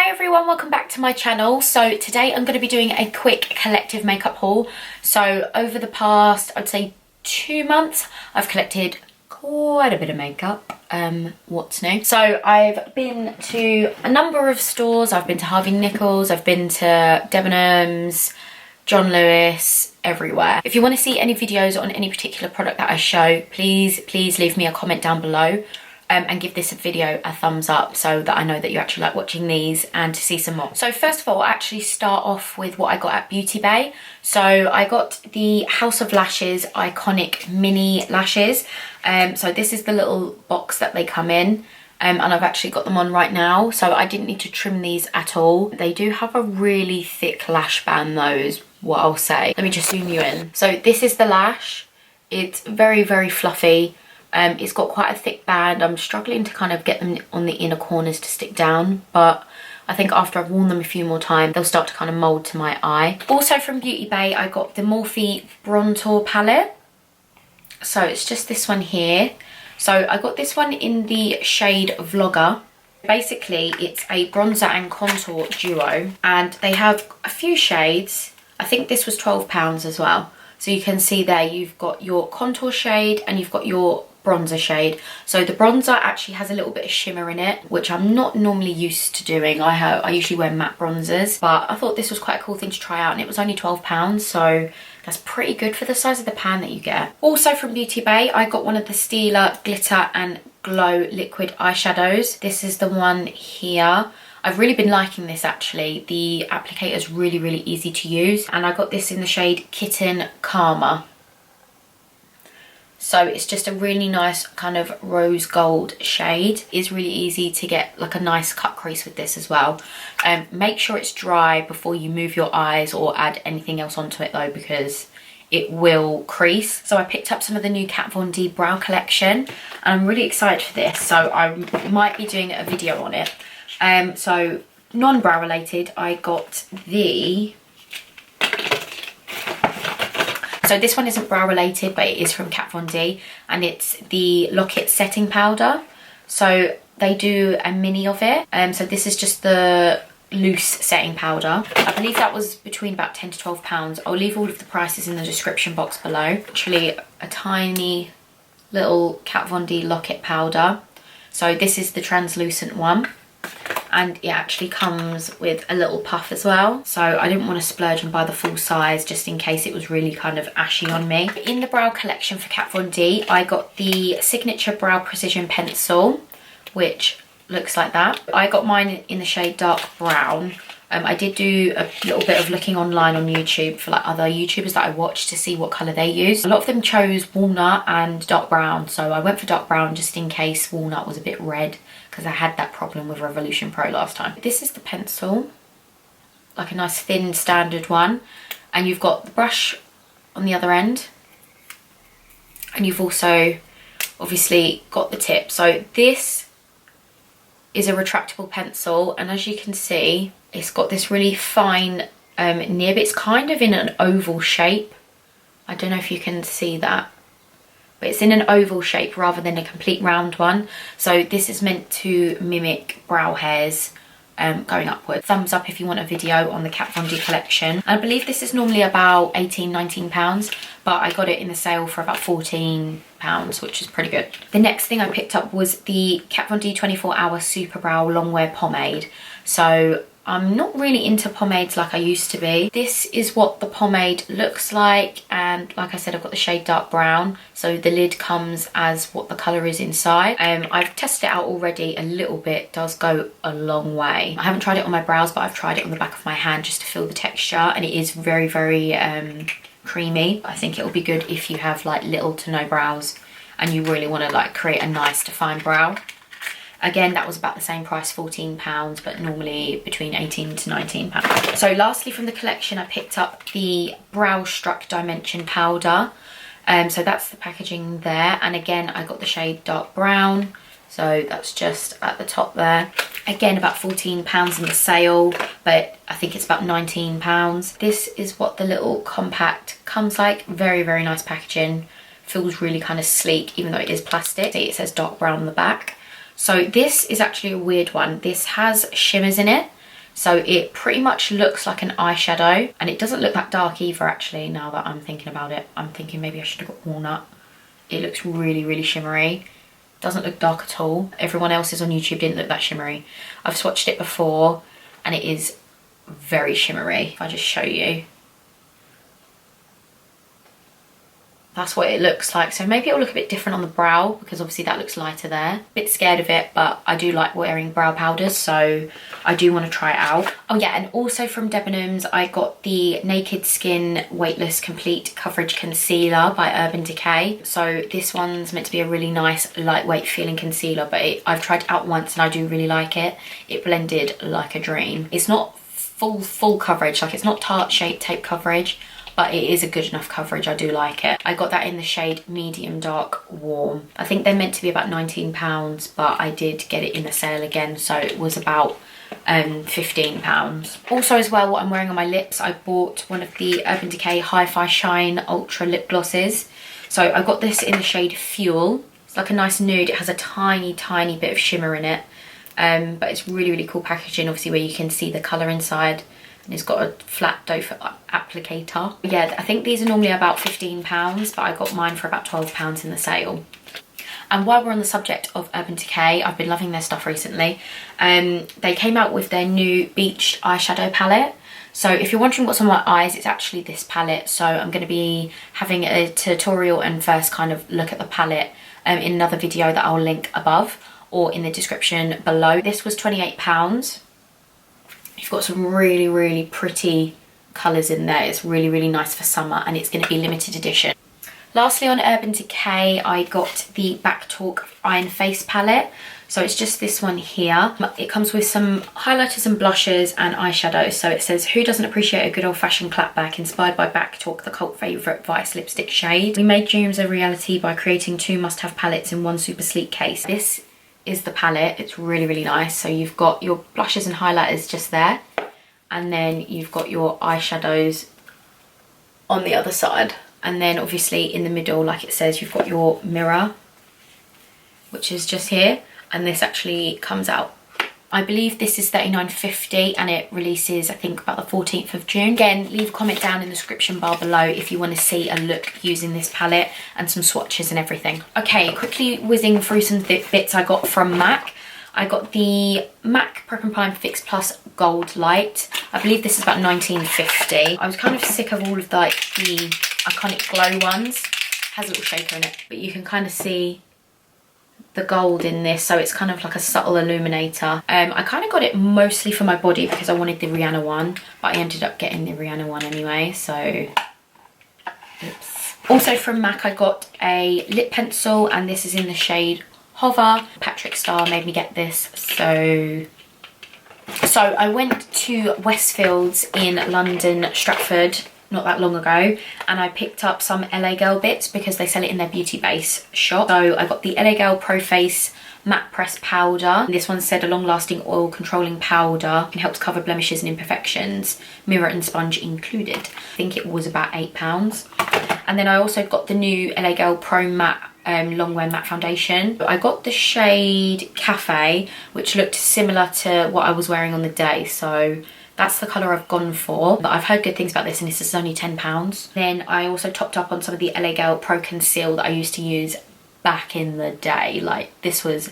Hi everyone, welcome back to my channel. So today I'm going to be doing a quick collective makeup haul. So over the past, I'd say 2 months, I've collected quite a bit of makeup. What's new? So I've been to a number of stores. I've been to HARVEY, NICHOLS, I've been to Debenhams, John Lewis, everywhere. If you want to see any videos on any particular product that I show, please leave me a comment down below. And give this video a thumbs up so that I know that you actually like watching these and to see some more. So first of all, I'll actually start off with what I got at Beauty Bay. So I got the House of Lashes Iconic Mini Lashes. So this is the little box that they come in. And I've actually got them on right now, so I didn't need to trim these at all. They do have a really thick lash band though, is what I'll say. Let me just zoom you in. So this is the lash. It's very fluffy. It's got quite a thick band. I'm struggling to kind of get them on the inner corners to stick down, but I think after I've worn them a few more times, they'll start to kind of mould to my eye. Also from Beauty Bay, I got the Morphe Bronzer palette. So it's just this one here. So I got this one in the shade Vlogger. Basically, it's a bronzer and contour duo, and they have a few shades. I think this was £12 as well. So you can see there, you've got your contour shade and you've got your bronzer shade. So the bronzer actually has a little bit of shimmer in it, which I'm not normally used to doing. I usually wear matte bronzers, but I thought this was quite a cool thing to try out, and it was only £12, so that's pretty good for the size of the pan that you get. Also from Beauty Bay, I got one of the Stila Glitter and Glow Liquid Eyeshadows. This is the one here. I've really been liking this actually. The applicator is really easy to use, and I got this in the shade Kitten Karma. So it's just a really nice kind of rose gold shade. It's really easy to get like a nice cut crease with this as well. Make sure it's dry before you move your eyes or add anything else onto it though, because it will crease. So I picked up some of the new Kat Von D brow collection, and I'm really excited for this. So I might be doing a video on it. So non-brow related, I got the... So this one isn't brow related, but it is from Kat Von D, and it's the Lock-It Setting Powder. So they do a mini of it. So this is just the loose setting powder. I believe that was between about £10 to £12. I'll leave all of the prices in the description box below. Actually, a tiny little Kat Von D Lock-It powder. So this is the translucent one, and it actually comes with a little puff as well. So I didn't want to splurge and buy the full size just in case it was really kind of ashy on me. In the brow collection for Kat Von D, I got the Signature Brow Precision Pencil, which looks like that. I got mine in the shade Dark Brown. I did do a little bit of looking online on YouTube for like other YouTubers that I watched to see what colour they use. A lot of them chose walnut and dark brown, so I went for dark brown just in case walnut was a bit red, because I had that problem with Revolution Pro last time. This is the pencil, like a nice thin standard one, and you've got the brush on the other end, and you've also obviously got the tip. So this is a retractable pencil, and as you can see, it's got this really fine nib. It's kind of in an oval shape. I don't know if you can see that, but it's in an oval shape rather than a complete round one. So this is meant to mimic brow hairs going upwards. Thumbs up if you want a video on the Kat Von D collection. I believe this is normally about £18–19, but I got it in the sale for about £14, which is pretty good. The next thing I picked up was the Kat Von D 24 Hour Super Brow Longwear Pomade. So I'm not really into pomades like I used to be. This is what the pomade looks like, and like I said, I've got the shade Dark Brown, so the lid comes as what the colour is inside. I've tested it out already a little bit. It does go a long way. I haven't tried it on my brows, but I've tried it on the back of my hand just to feel the texture, and it is very creamy. I think it will be good if you have like little to no brows and you really want to like create a nice defined brow. Again, that was about the same price, £14, but normally between £18 to £19. So lastly from the collection, I picked up the Brow Struck Dimension Powder. So that's the packaging there. And again, I got the shade Dark Brown. So that's just at the top there. Again, about £14 in the sale, but I think it's about £19. This is what the little compact comes like. Very nice packaging. Feels really kind of sleek, even though it is plastic. See, it says Dark Brown on the back. So this is actually a weird one. This has shimmers in it. So it pretty much looks like an eyeshadow, and it doesn't look that dark either actually, now that I'm thinking about it. I'm thinking maybe I should have got walnut. It looks really, really shimmery. Doesn't look dark at all. Everyone else's on YouTube didn't look that shimmery. I've swatched it before and it is very shimmery. If I just show you. That's what it looks like. So maybe it'll look a bit different on the brow because obviously that looks lighter there. Bit scared of it, but I do like wearing brow powders, so I do want to try it out. Oh yeah, and also from Debenhams, I got the Naked Skin Weightless Complete Coverage Concealer by Urban Decay. So this one's meant to be a really nice, lightweight feeling concealer, but I've tried it out once and I do really like it. It blended like a dream. It's not full coverage, like it's not Tarte Shape Tape coverage, but it is a good enough coverage. I do like it. I got that in the shade Medium Dark Warm. I think they're meant to be about £19, but I did get it in a sale again, so it was about £15. Also as well, what I'm wearing on my lips, I bought one of the Urban Decay Hi-Fi Shine Ultra Lip Glosses. So I got this in the shade Fuel. It's like a nice nude. It has a tiny bit of shimmer in it, but it's really cool packaging, obviously, where you can see the colour inside. And it's got a flat doe applicator. Yeah, I think these are normally about £15, but I got mine for about £12 in the sale. And while we're on the subject of Urban Decay, I've been loving their stuff recently. They came out with their new Beach eyeshadow palette. So if you're wondering what's on my eyes, it's actually this palette. So I'm going to be having a tutorial and first kind of look at the palette in another video that I'll link above or in the description below. This was £28. You've got some really pretty colours in there. It's really nice for summer, and it's going to be limited edition. Lastly, on Urban Decay, I got the Back Talk Iron Face palette. So it's just this one here. It comes with some highlighters and blushes and eyeshadow. So it says, who doesn't appreciate a good old-fashioned clapback, inspired by Back Talk, the cult favourite Vice lipstick shade. We made dreams a reality by creating 2 must-have palettes in one super sleek case. This is the palette. It's really nice. So you've got your blushes and highlighters just there, and then you've got your eyeshadows on the other side, and then obviously in the middle, like it says, you've got your mirror, which is just here, and this actually comes out. I believe this is $39.50 and it releases, I think, about the 14th of June. Again, leave a comment down in the description bar below if you want to see a look using this palette and some swatches and everything. Okay, quickly whizzing through some bits I got from MAC. I got the MAC Prep and Prime Fix Plus Gold Light. I believe this is about $19.50. I was kind of sick of all of the iconic glow ones. It has a little shaker in it, but you can kind of see the gold in this, so it's kind of like a subtle illuminator. I kind of got it mostly for my body because I wanted the Rihanna one, but I ended up getting the Rihanna one anyway, so oops. Also from MAC, I got a lip pencil, and this is in the shade Hover. Patrick Starr made me get this, so I went to Westfields in London, Stratford, not that long ago, and I picked up some LA Girl bits because they sell it in their beauty base shop. So I got the LA Girl Pro Face Matte Press Powder. This one said a long-lasting oil controlling powder. It helps cover blemishes and imperfections, mirror and sponge included. I think it was about £8. And then I also got the new LA Girl Pro Matte Longwear Matte Foundation. I got the shade Cafe, which looked similar to what I was wearing on the day, so that's the colour I've gone for. But I've heard good things about this, and this is only £10. Then I also topped up on some of the LA Girl Pro Conceal that I used to use back in the day. Like, this was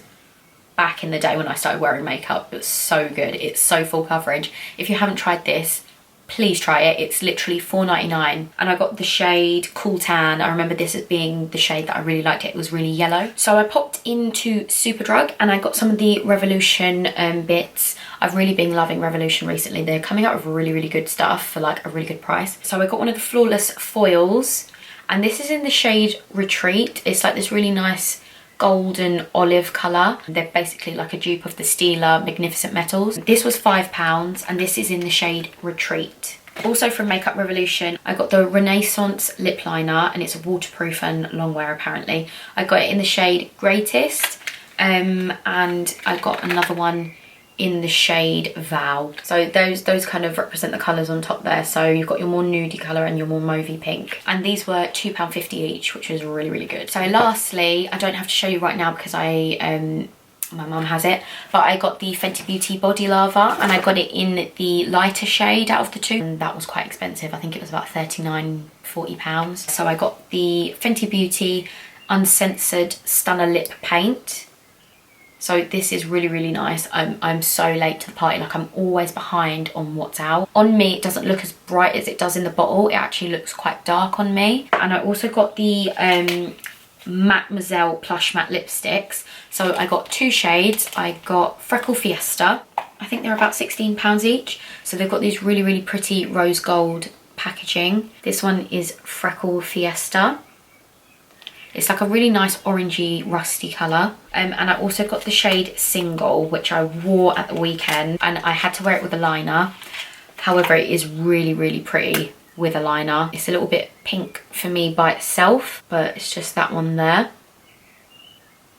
back in the day when I started wearing makeup. It was so good. It's so full coverage. If you haven't tried this, please try it. It's literally $4.99. And I got the shade Cool Tan. I remember this as being the shade that I really liked. It was really yellow. So I popped into Superdrug and I got some of the Revolution bits. I've really been loving Revolution recently. They're coming out with really good stuff for like a really good price. So I got one of the Flawless foils, and this is in the shade Retreat. It's like this really nice golden olive colour. They're basically like a dupe of the Stila Magnificent Metals. This was £5 and this is in the shade Retreat. Also from Makeup Revolution, I got the Renaissance lip liner, and it's waterproof and long wear apparently. I got it in the shade Greatest, and I got another one in the shade Vow. So those kind of represent the colours on top there. So you've got your more nudie colour and your more mauvey pink. And these were £2.50 each, which was really good. So lastly, I don't have to show you right now because I my mum has it, but I got the Fenty Beauty Body Lava, and I got it in the lighter shade out of the two, and that was quite expensive. I think it was about £39–40. So I got the Fenty Beauty Uncensored Stunner Lip Paint. So this is really, really nice. I'm so late to the party, like I'm always behind on what's out. On me, it doesn't look as bright as it does in the bottle. It actually looks quite dark on me. And I also got the Mademoiselle Plush Matte Lipsticks. So I got two shades. I got Freckle Fiesta. I think they're about £16 each. So they've got these really, really pretty rose gold packaging. This one is Freckle Fiesta. It's like a really nice orangey rusty colour. And I also got the shade Single, which I wore at the weekend, and I had to wear it with a liner. However, it is really, really pretty with a liner. It's a little bit pink for me by itself, but it's just that one there.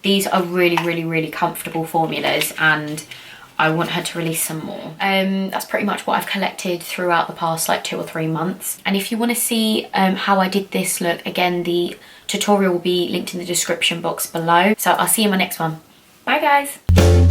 These are really, really, really comfortable formulas, and I want her to release some more. That's pretty much what I've collected throughout the past like 2 or 3 months. And if you want to see how I did this look, again, the tutorial will be linked in the description box below. So I'll see you in my next one. Bye guys.